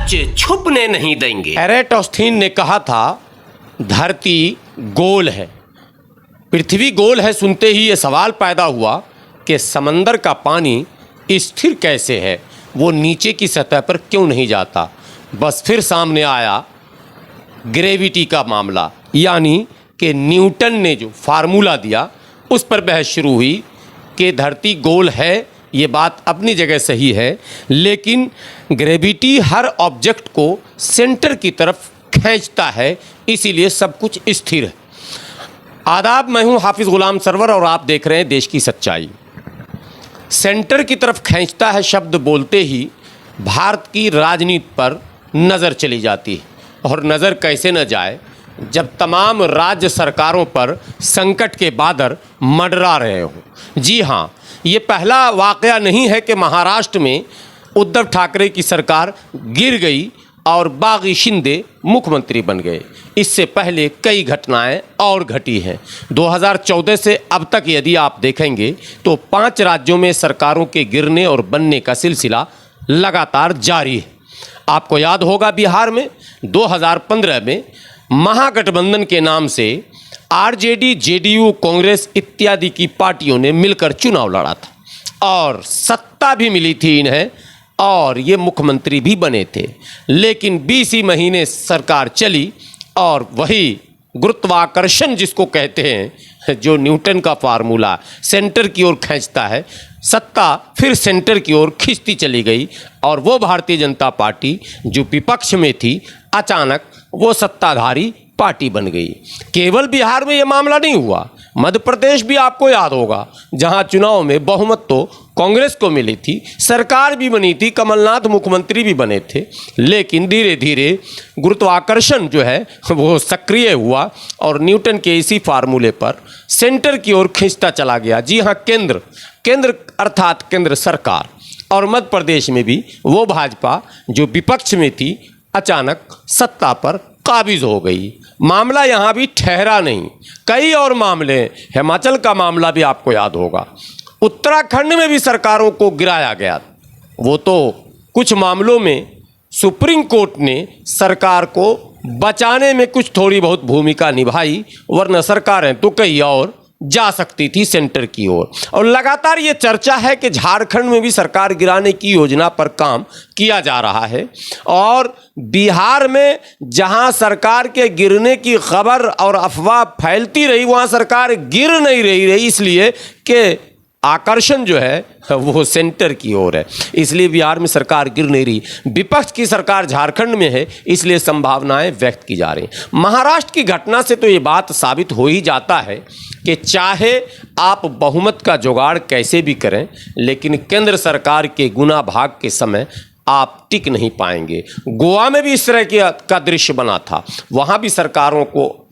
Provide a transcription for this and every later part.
सच छुपने नहीं देंगे। एरेटोस्थीन ने कहा था धरती गोल है, पृथ्वी गोल है। सुनते ही ये सवाल पैदा हुआ कि समंदर का पानी स्थिर कैसे है, वो नीचे की सतह पर क्यों नहीं जाता। बस फिर सामने आया ग्रेविटी का मामला, यानी कि न्यूटन ने जो फार्मूला दिया उस पर बहस शुरू हुई कि धरती गोल है। ये बात अपनी जगह सही है, लेकिन ग्रेविटी हर ऑब्जेक्ट को सेंटर की तरफ खींचता है, इसीलिए सब कुछ स्थिर है। आदाब, मैं हूं हाफिज़ गुलाम सरवर और आप देख रहे हैं देश की सच्चाई। सेंटर की तरफ खींचता है शब्द बोलते ही भारत की राजनीति पर नज़र चली जाती है, और नज़र कैसे न जाए जब तमाम राज्य सरकारों पर संकट के बादल मंडरा रहे हों। जी हाँ, ये पहला वाक़या नहीं है कि महाराष्ट्र में उद्धव ठाकरे की सरकार गिर गई और बागी शिंदे मुख्यमंत्री बन गए। इससे पहले कई घटनाएं और घटी हैं। 2014 से अब तक यदि आप देखेंगे तो 5 राज्यों में सरकारों के गिरने और बनने का सिलसिला लगातार जारी है। आपको याद होगा बिहार में 2015 में महागठबंधन के नाम से आरजेडी, जेडीयू, कांग्रेस इत्यादि की पार्टियों ने मिलकर चुनाव लड़ा था और सत्ता भी मिली थी इन्हें और ये मुख्यमंत्री भी बने थे। लेकिन 20 ही महीने सरकार चली और वही गुरुत्वाकर्षण जिसको कहते हैं, जो न्यूटन का फार्मूला सेंटर की ओर खींचता है, सत्ता फिर सेंटर की ओर खींचती चली गई और वो भारतीय जनता पार्टी जो विपक्ष में थी अचानक वो सत्ताधारी पार्टी बन गई। केवल बिहार में ये मामला नहीं हुआ, मध्य प्रदेश भी आपको याद होगा, जहां चुनाव में बहुमत तो कांग्रेस को मिली थी, सरकार भी बनी थी, कमलनाथ मुख्यमंत्री भी बने थे। लेकिन धीरे धीरे गुरुत्वाकर्षण जो है वो सक्रिय हुआ और न्यूटन के इसी फार्मूले पर सेंटर की ओर खींचता चला गया। जी हाँ, केंद्र अर्थात केंद्र सरकार, और मध्य प्रदेश में भी वो भाजपा जो विपक्ष में थी अचानक सत्ता पर काबिज हो गई। मामला यहाँ भी ठहरा नहीं, कई और मामले, हिमाचल का मामला भी आपको याद होगा, उत्तराखंड में भी सरकारों को गिराया गया। वो तो कुछ मामलों में सुप्रीम कोर्ट ने सरकार को बचाने में कुछ थोड़ी बहुत भूमिका निभाई, वरना सरकारें तो कई और जा सकती थी सेंटर की ओर। और लगातार ये चर्चा है कि झारखंड में भी सरकार गिराने की योजना पर काम किया जा रहा है, और बिहार में जहां सरकार के गिरने की खबर और अफवाह फैलती रही वहां सरकार गिर नहीं रही, इसलिए कि आकर्षण जो है वो सेंटर की ओर है, इसलिए बिहार में सरकार गिर नहीं रही। विपक्ष की सरकार झारखंड में है, इसलिए संभावनाएं व्यक्त की जा रही। महाराष्ट्र की घटना से तो ये बात साबित हो ही जाता है कि चाहे आप बहुमत का जुगाड़ कैसे भी करें, लेकिन केंद्र सरकार के गुना भाग के समय आप टिक नहीं पाएंगे। गोवा में भी इस तरह का दृश्य बना था, वहाँ भी सरकारों को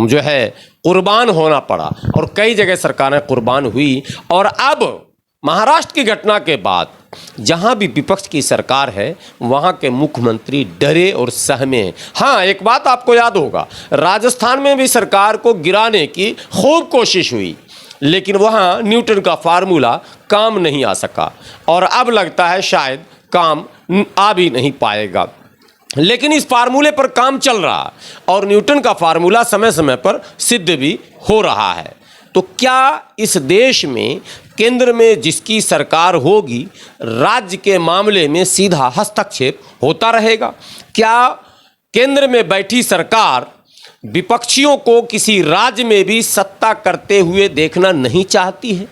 जो है कुर्बान होना पड़ा और कई जगह सरकारें कुर्बान हुई। और अब महाराष्ट्र की घटना के बाद जहां भी विपक्ष की सरकार है वहां के मुख्यमंत्री डरे और सहमे हैं। हाँ, एक बात आपको याद होगा, राजस्थान में भी सरकार को गिराने की खूब कोशिश हुई, लेकिन वहां न्यूटन का फार्मूला काम नहीं आ सका और अब लगता है शायद काम आ भी नहीं पाएगा। लेकिन इस फार्मूले पर काम चल रहा और न्यूटन का फार्मूला समय समय पर सिद्ध भी हो रहा है। तो क्या इस देश में केंद्र में जिसकी सरकार होगी, राज्य के मामले में सीधा हस्तक्षेप होता रहेगा? क्या केंद्र में बैठी सरकार विपक्षियों को किसी राज्य में भी सत्ता करते हुए देखना नहीं चाहती है?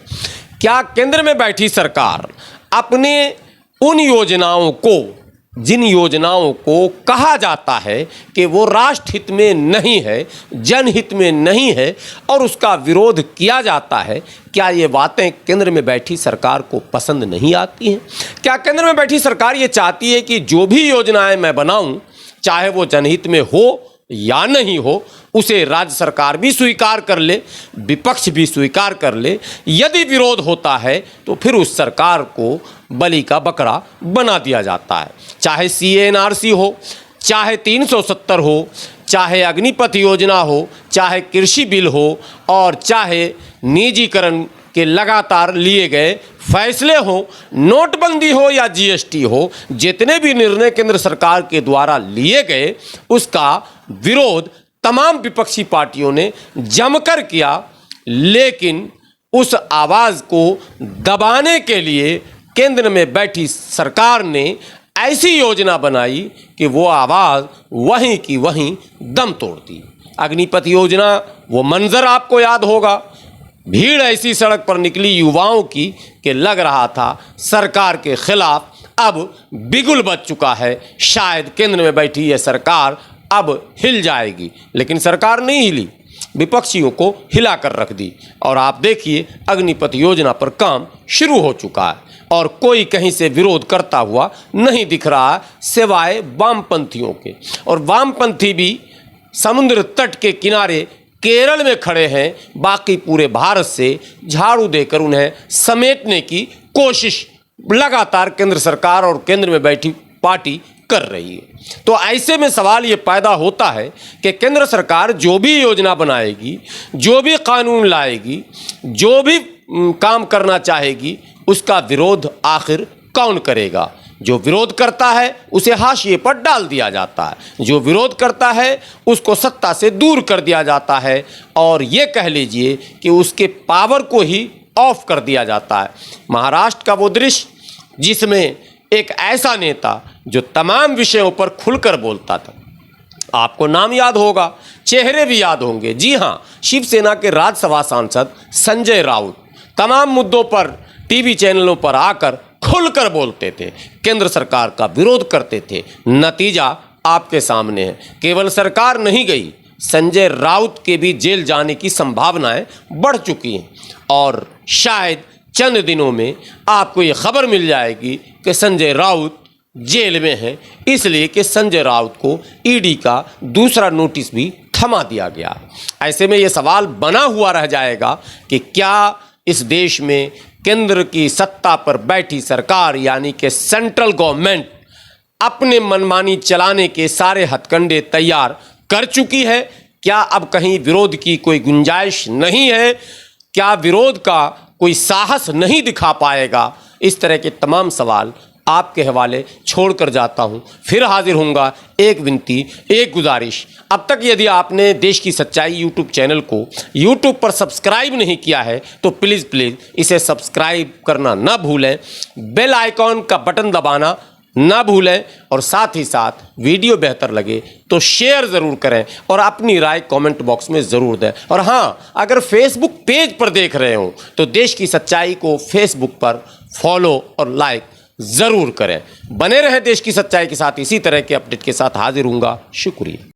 क्या केंद्र में बैठी सरकार अपने उन योजनाओं को, जिन योजनाओं को कहा जाता है कि वो राष्ट्र हित में नहीं है, जनहित में नहीं है और उसका विरोध किया जाता है, क्या ये बातें केंद्र में बैठी सरकार को पसंद नहीं आती हैं? क्या केंद्र में बैठी सरकार ये चाहती है कि जो भी योजनाएं मैं बनाऊं, चाहे वो जनहित में हो या नहीं हो, उसे राज्य सरकार भी स्वीकार कर ले, विपक्ष भी स्वीकार कर ले? यदि विरोध होता है तो फिर उस सरकार को बलि का बकरा बना दिया जाता है। चाहे CANRC हो, चाहे 370 हो, चाहे अग्निपथ योजना हो, चाहे कृषि बिल हो और चाहे निजीकरण कि लगातार लिए गए फैसले हो, नोटबंदी हो या जीएसटी हो, जितने भी निर्णय केंद्र सरकार के द्वारा लिए गए उसका विरोध तमाम विपक्षी पार्टियों ने जमकर किया। लेकिन उस आवाज़ को दबाने के लिए केंद्र में बैठी सरकार ने ऐसी योजना बनाई कि वो आवाज़ वहीं की वहीं दम तोड़ दी। अग्निपथ योजना, वो मंजर आपको याद होगा, भीड़ ऐसी सड़क पर निकली युवाओं की कि लग रहा था सरकार के खिलाफ अब बिगुल बज चुका है, शायद केंद्र में बैठी यह सरकार अब हिल जाएगी। लेकिन सरकार नहीं हिली, विपक्षियों को हिला कर रख दी। और आप देखिए अग्निपथ योजना पर काम शुरू हो चुका है और कोई कहीं से विरोध करता हुआ नहीं दिख रहा है सिवाय वामपंथियों के। और वामपंथी भी समुद्र तट के किनारे केरल में खड़े हैं, बाकी पूरे भारत से झाड़ू देकर उन्हें समेटने की कोशिश लगातार केंद्र सरकार और केंद्र में बैठी पार्टी कर रही है। तो ऐसे में सवाल ये पैदा होता है कि केंद्र सरकार जो भी योजना बनाएगी, जो भी कानून लाएगी, जो भी काम करना चाहेगी, उसका विरोध आखिर कौन करेगा? जो विरोध करता है उसे हाशिए पर डाल दिया जाता है, जो विरोध करता है उसको सत्ता से दूर कर दिया जाता है, और ये कह लीजिए कि उसके पावर को ही ऑफ कर दिया जाता है। महाराष्ट्र का वो दृश्य जिसमें एक ऐसा नेता जो तमाम विषयों पर खुलकर बोलता था, आपको नाम याद होगा, चेहरे भी याद होंगे। जी हाँ, शिवसेना के राज्यसभा सांसद संजय राउत तमाम मुद्दों पर टीवी चैनलों पर आकर खुलकर बोलते थे, केंद्र सरकार का विरोध करते थे। नतीजा आपके सामने है, केवल सरकार नहीं गई, संजय राउत के भी जेल जाने की संभावनाएं बढ़ चुकी हैं। और शायद चंद दिनों में आपको ये खबर मिल जाएगी कि संजय राउत जेल में है, इसलिए कि संजय राउत को ईडी का दूसरा नोटिस भी थमा दिया गया। ऐसे में ये सवाल बना हुआ रह जाएगा कि क्या इस देश में केंद्र की सत्ता पर बैठी सरकार यानी कि सेंट्रल गवर्नमेंट अपने मनमानी चलाने के सारे हथकंडे तैयार कर चुकी है? क्या अब कहीं विरोध की कोई गुंजाइश नहीं है? क्या विरोध का कोई साहस नहीं दिखा पाएगा? इस तरह के तमाम सवाल आपके हवाले छोड़कर जाता हूं। फिर हाजिर होऊंगा। एक विनती, एक गुजारिश, अब तक यदि आपने देश की सच्चाई यूट्यूब चैनल को यूट्यूब पर सब्सक्राइब नहीं किया है तो प्लीज़ इसे सब्सक्राइब करना ना भूलें, बेल आइकॉन का बटन दबाना ना भूलें, और साथ ही साथ वीडियो बेहतर लगे तो शेयर ज़रूर करें और अपनी राय कमेंट बॉक्स में ज़रूर दें। और हाँ, अगर फेसबुक पेज पर देख रहे हो तो देश की सच्चाई को फेसबुक पर फॉलो और लाइक ज़रूर करें। बने रहें देश की सच्चाई के साथ। इसी तरह के अपडेट के साथ हाजिर होऊंगा। शुक्रिया।